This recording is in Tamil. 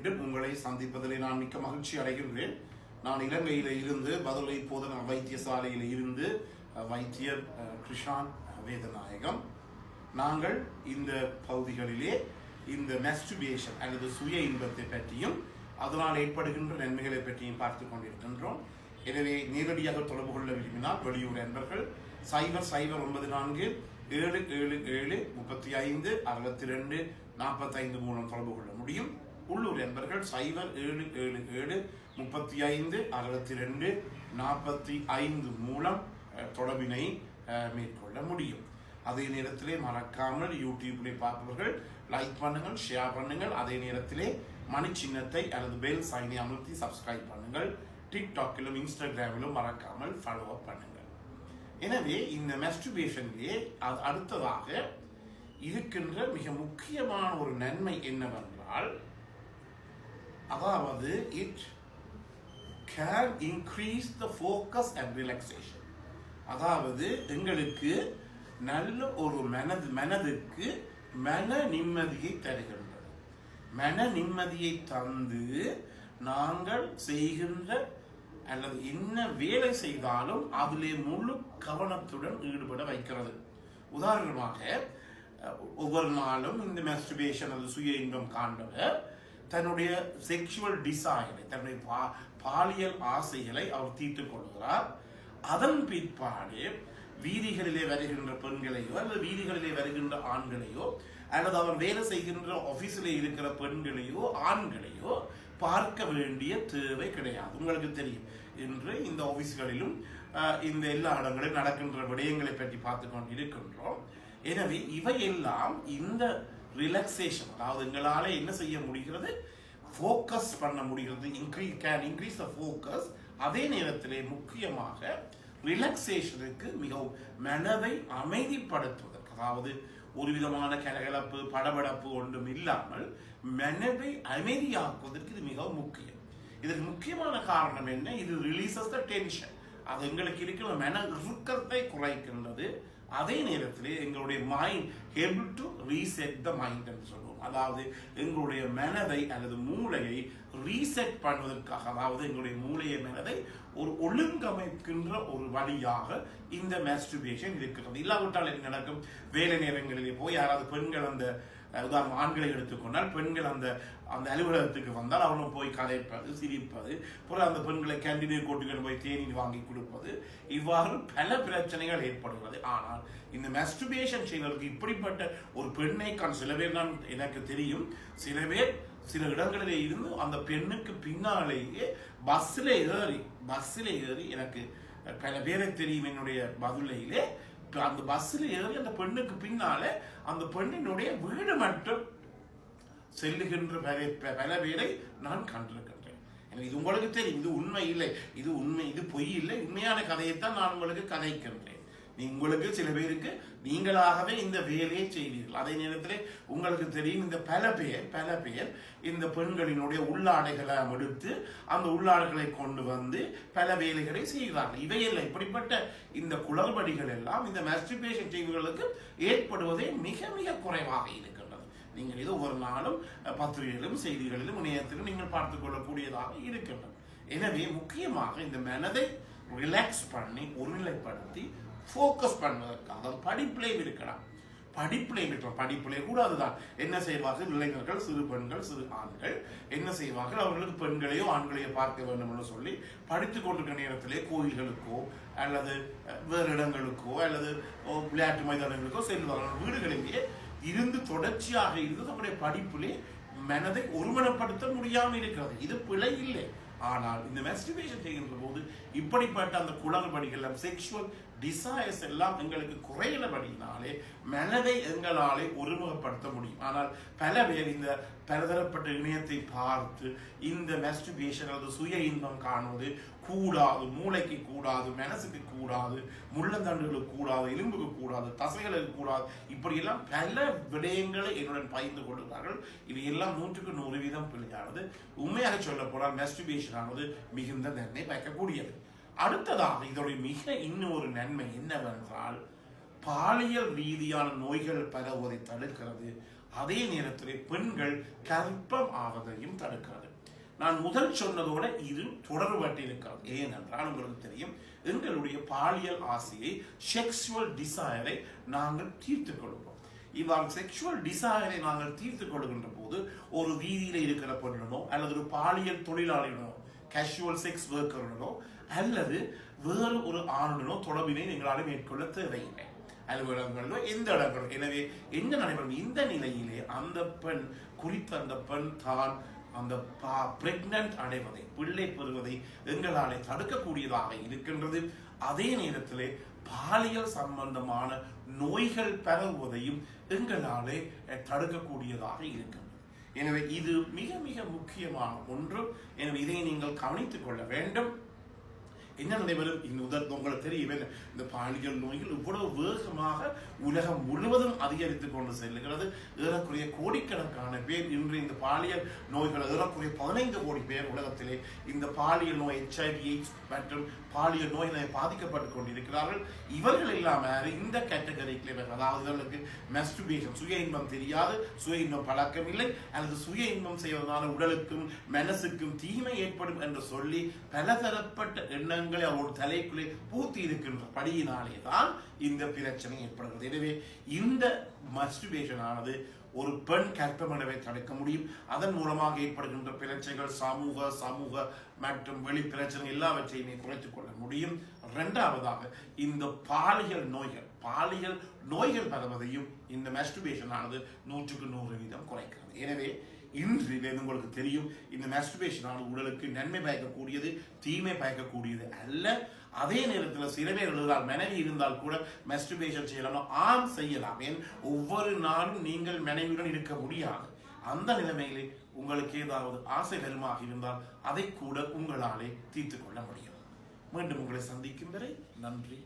மீண்டும் உங்களை சந்திப்பதில் நான் மிக்க மகிழ்ச்சி அடைகின்றேன். நான் இலங்கையில் இருந்து பதுளை போதனா வைத்தியசாலையில் இருந்து வைத்தியர் கிருஷான் வேதநாயகம். நாங்கள் இந்த பகுதிகளிலே இந்த மெஸ்டுபேஷன் அல்லது சுய இன்பத்தை பற்றியும் அதனால் ஏற்படுகின்ற நன்மைகளை பற்றியும் பார்த்து கொண்டிருக்கின்றோம். எனவே நேரடியாக தொடர்பு கொள்ள விரும்பினால் வெளியூர் நண்பர்கள் 009477356245 மூலம் தொடர்பு கொள்ள முடியும். உள்ளூர் நண்பர்கள் 0777656245 மூலம் தொடர்பினை மேற்கொள்ள முடியும். அதே நேரத்திலே மறக்காமல் யூடியூப்ல பார்ப்பவர்கள் லைக் பண்ணுங்கள், ஷேர் பண்ணுங்கள். அதே நேரத்திலே மணி சின்னத்தை அல்லது பெல் சைனை அமர்த்தி சப்ஸ்கிரைப் பண்ணுங்கள். டிக்டாக்கிலும் இன்ஸ்டாகிராமிலும் மறக்காமல் ஃபாலோ அப் பண்ணுங்கள். எனவே இந்த மெஸ்டுபேஷனிலே அடுத்ததாக இருக்கின்ற மிக முக்கியமான ஒரு நன்மை என்னவென்றால், அதாவது it can increase the focus and relaxation. அதாவது எங்களுக்கு நல்ல ஒரு மனதுக்கு மன நிம்மதியை தருகின்றது. மன நிம்மதியை தந்து நாங்கள் செய்கின்ற அல்லது என்ன வேலை செய்தாலும் அதிலே முழு கவனத்துடன் ஈடுபட வைக்கிறது. உதாரணமாக ஒவ்வொரு நாளும் இந்த மெஸ்டுபேஷன் அல்லது சுய இன்பம் காண்பவர் தன்னுடைய செக்ஷுவல் டிசைரை, தன்னுடைய பாலியல் ஆசைகளை அவர் தீர்த்துக் கொள்கிறார். அதன் பிற்பாடு வீதிகளிலே வருகின்ற பெண்களையோ அல்லது வீதிகளிலே வருகின்ற ஆண்களையோ அல்லது அவர் வேலை செய்கின்ற ஆபீஸிலே இருக்கிற பெண்களையோ ஆண்களையோ பார்க்க வேண்டிய தேவை கிடையாது. உங்களுக்கு தெரியும், இன்று இந்த ஆபீஸ்களிலும் இந்த எல்லா இடங்களிலும் நடக்கின்ற விடயங்களை பற்றி பார்த்து கொண்டு இருக்கின்றோம். எனவே இவையெல்லாம் இந்த ரிலாக்ஸேஷன், அதாவது எங்களால என்ன செய்ய முடிகிறது, ஃபோக்கஸ் பண்ண முடிகிறது, இன்க்ரீஸ் த ஃபோக்கஸ். அதே நேரத்திலே முக்கியமாக ரிலாக்ஸேஷனுக்கு மிகவும் மனதை அமைதிப்படுத்துவதற்கு, அதாவது ஒரு விதமான கலகலப்பு படபடப்பு ஒன்றும் இல்லாமல் மனதை அமைதியாக்குவதற்கு இது மிகவும் முக்கியம். இதற்கு முக்கியமான காரணம் என்ன? இது ரிலீசஸ் த டென்ஷன். அது எங்களுக்கு இருக்கிற மன இறுக்கத்தை குறைக்கின்றது. அதே நேரத்தில் எங்களுடைய mind able to reset the mind என்று சொல்லுவோம். அதாவது எங்களுடைய மனதை அல்லது மூளையை ரீசெட் பண்ணுவதற்காக, அதாவது எங்களுடைய மூளையை மனதை ஒரு ஒழுங்கமைக்கின்ற ஒரு வழியாக இந்த மாஸ்டர்பேஷன் இருக்கிறது. இல்லாவிட்டால் என்ன நடக்கும்? வேலை நேரங்களிலே போய் யாராவது பெண்கள், அந்த உதாரணம் ஆண்களை எடுத்துக்கொண்டால் பெண்கள் அந்த அலுவலகத்துக்கு வந்தால் அவனும் போய் கதைப்பது, சிரிப்பது, பிறகு அந்த பெண்களை கேண்டீன் கூட்டுகள் போய் தேநீர் வாங்கி கொடுப்பது, இவ்வாறு பல பிரச்சனைகள் ஏற்படுகிறது. ஆனால் இந்த மாஸ்டர்பேஷன் செய்வதற்கு இப்படிப்பட்ட ஒரு பெண்ணை சில பேர், நான் எனக்கு தெரியும், சில பேர் சில இடங்களிலே இருந்து அந்த பெண்ணுக்கு பின்னாலேயே பஸ்ஸில் ஏறி எனக்கு பல பேரை தெரியும். என்னுடைய பதிலையிலே அந்த பஸ்ஸில் ஏறி அந்த பெண்ணுக்கு பின்னால அந்த பெண்ணினுடைய வீடு மட்டும் செல்லுகின்ற பல பேரை நான் கண்டிருக்கின்றேன். எனக்கு இது உங்களுக்கு தெரியும், இது உண்மை இல்லை, இது பொய் இல்லை, உண்மையான கதையைத்தான் நான் உங்களுக்கு கதைக்கின்றேன். உங்களுக்கு சில பேருக்கு நீங்களாகவே இந்த வேலையை செய்வீர்கள். அதே நேரத்தில் உங்களுக்கு தெரியும், இந்த பல பேர் இந்த பெண்களினுடைய உள்ளாடைகளை எடுத்து அந்த உள்ளாடைகளை கொண்டு வந்து பல வேலைகளை செய்கிறார்கள். இவையெல்லாம் இப்படிப்பட்ட இந்த குளறுபடிகள் எல்லாம் இந்த மாஸ்டர்பேஷன் செய்வர்களுக்கு ஏற்படுவதே மிக மிக குறைவாக இருக்கின்றது. நீங்கள் இது ஒவ்வொரு நாளும் பத்திரிகைகளிலும் செய்திகளிலும் இணையத்திலும் நீங்கள் பார்த்துக் கொள்ளக்கூடியதாக இருக்கின்றது. எனவே முக்கியமாக இந்த மனதை ரிலாக்ஸ் பண்ணி ஒருநிலைப்படுத்தி ஃபோக்கஸ் பண்ணுவதற்காக, அதாவது படிப்பிலையும் இருக்கலாம், படிப்பிலே கூட அதுதான் என்ன செய்வார்கள், இளைஞர்கள், சிறு பெண்கள், சிறு ஆண்கள் என்ன செய்வார்கள், அவர்களுக்கு பெண்களையோ ஆண்களையோ பார்க்க வேண்டும் என்று சொல்லி படித்துக் கொண்டிருக்கிற நேரத்திலே கோயில்களுக்கோ அல்லது வேறு இடங்களுக்கோ அல்லது விளையாட்டு மைதானங்களுக்கோ செல்வார்கள். வீடுகளிலேயே இருந்து தொடர்ச்சியாக இருந்து நம்முடைய படிப்பிலே மனதை ஒருமனப்படுத்த முடியாமல் இருக்கிறது. இது பிழை இல்லை. ஆனால் இந்த மாஸ்டர்பேஷன் செய்கின்ற போது இப்படிப்பட்ட அந்த குளறுபடிகள், செக்ஷுவல் டிசைர்ஸ் எல்லாம் எங்களுக்கு குறையினபடினாலே மனதை எங்களாலே ஒருமுகப்படுத்த முடியும். ஆனால் பல பேர் இந்த பலதரப்பட்ட இணையத்தை பார்த்து இந்த மாஸ்டர்பேஷன் அல்லது சுய இன்பம் காணுவது கூடாது, மூளைக்கு கூடாது, மனசுக்கு கூடாது, முள்ளந்தண்டுகளுக்கு கூடாது, எலும்புக்கு கூடாது, தசைகளுக்கு கூடாது, இப்படியெல்லாம் பல விடயங்களை என்னுடன் பகிர்ந்து கொள்கிறார்கள். இது எல்லாம் 100% பிழையானது. உண்மையாக சொல்ல போனால் மாஸ்டர்பேஷன் ஆனது மிகுந்த நன்மை பயக்கக்கூடியது. அடுத்ததாக இதோடைய இன்னொரு நன்மை என்னவென்றால், பாலியல் ரீதியான நோய்கள் பரவுவதை தடுக்கிறது. அதே நேரத்தில் பெண்கள் கர்ப்பம் ஆவதையும் தடுக்கிறது. நான் முதல் சொன்னதோட இது தொடர்பட்டு இருக்கிறது. ஏனென்றால் உங்களுக்கு தெரியும், எங்களுடைய பாலியல் ஆசையை, செக்ஷுவல் டிசைரை நாங்கள் தீர்த்துக் கொள்கிறோம். இவ்வாறு செக்ஷுவல் டிசைரை நாங்கள் தீர்த்துக் கொள்கின்ற போது ஒரு வீதியில இருக்கிற பெண்ணுடனோ அல்லது ஒரு பாலியல் தொழிலாளியுடனோ, கேஷுவல் செக்ஸ் ஒர்க்கருடனோ அல்லது வேறு ஒரு ஆணுடனோ தொடர்பினை எங்களால் மேற்கொள்ள தேவையில்லை, அலுவலகங்களோ எந்த இடங்களோ. எனவே என்ன நடைபெறும், இந்த நிலையிலே அந்த பெண் அந்த பெண் தான் அந்த பிரெக்னன்ட் அடைவதை, பிள்ளை பெறுவதை எங்களாலே தடுக்கக்கூடியதாக இருக்கின்றது. அதே நேரத்திலே பாலியல் சம்பந்தமான நோய்கள் பரவுவதையும் எங்களாலே தடுக்கக்கூடியதாக இருக்கின்றது. எனவே இது மிக மிக முக்கியமான ஒன்று. எனவே இதை நீங்கள் கவனித்துக் கொள்ள வேண்டும். என்ன நடைபெறும், உங்களுக்கு தெரியும், இந்த பாலியல் நோய்கள் இவ்வளவு வேகமாக உலகம் முழுவதும் அதிகரித்துக் கொண்டு செல்லுகிறது. ஏறக்குறைய கோடிக்கணக்கான பேர் இன்று இந்த பாலியல் நோய்கள், ஏறக்குறைய 15 கோடி பேர் உலகத்திலே இந்த பாலியல் நோய், HIV மற்றும் பாலியல் நோயினை பாதிக்கப்பட்டுக் கொண்டிருக்கிறார்கள். இவர்கள் இல்லாமல் இந்த கேட்டகரிக்கு, அதாவது இவர்களுக்கு மாஸ்டர்பேஷன், சுய இன்பம் தெரியாது, சுய இன்பம் பழக்கம் இல்லை, அல்லது சுய இன்பம் செய்வதனால உடலுக்கும் மனசுக்கும் தீமை ஏற்படும் என்று சொல்லி பலதரப்பட்ட எண்ணங்கள் அவரோட தலைக்குள்ளே பூத்தி இருக்கின்ற படியினாலே தான் இந்த பிரச்சனை ஏற்படுகிறது. எனவே இந்த மாஸ்டர்பேஷன் ஆனது ஒரு பெண் கர்ப்பமடைவை தடுக்க முடியும். அதன் மூலமாக ஏற்படுகின்ற பிரச்சனைகள், சமூக மற்றும் வெளி பிரச்சனை எல்லாவற்றையுமே குறைத்துக் கொள்ள முடியும். இரண்டாவதாக இந்த பாலியல் நோய்கள் பரவதையும் இந்த மாஸ்டர்பேஷன் ஆனது 100% குறைக்கிறது. எனவே இன்று உங்களுக்கு தெரியும், இந்த மாஸ்டர்பேஷன் ஆனது உடலுக்கு நன்மை பயக்கக்கூடியது, தீமை பயக்கக்கூடியது அல்ல. அதே நேரத்தில் சில பேர் எழுதால் மனைவி இருந்தால் கூட மாஸ்டர்பேஷன் செய்யலாம், ஆம் செய்யலாம். ஏன், ஒவ்வொரு நாளும் நீங்கள் மனைவியுடன் இருக்க முடியாது. அந்த நிலைமையிலே உங்களுக்கு ஏதாவது ஆசை பெருமாக இருந்தால் அதை கூட உங்களாலே தீர்த்துக் கொள்ள முடியும். மீண்டும் உங்களை சந்திக்கும் வரை நன்றி.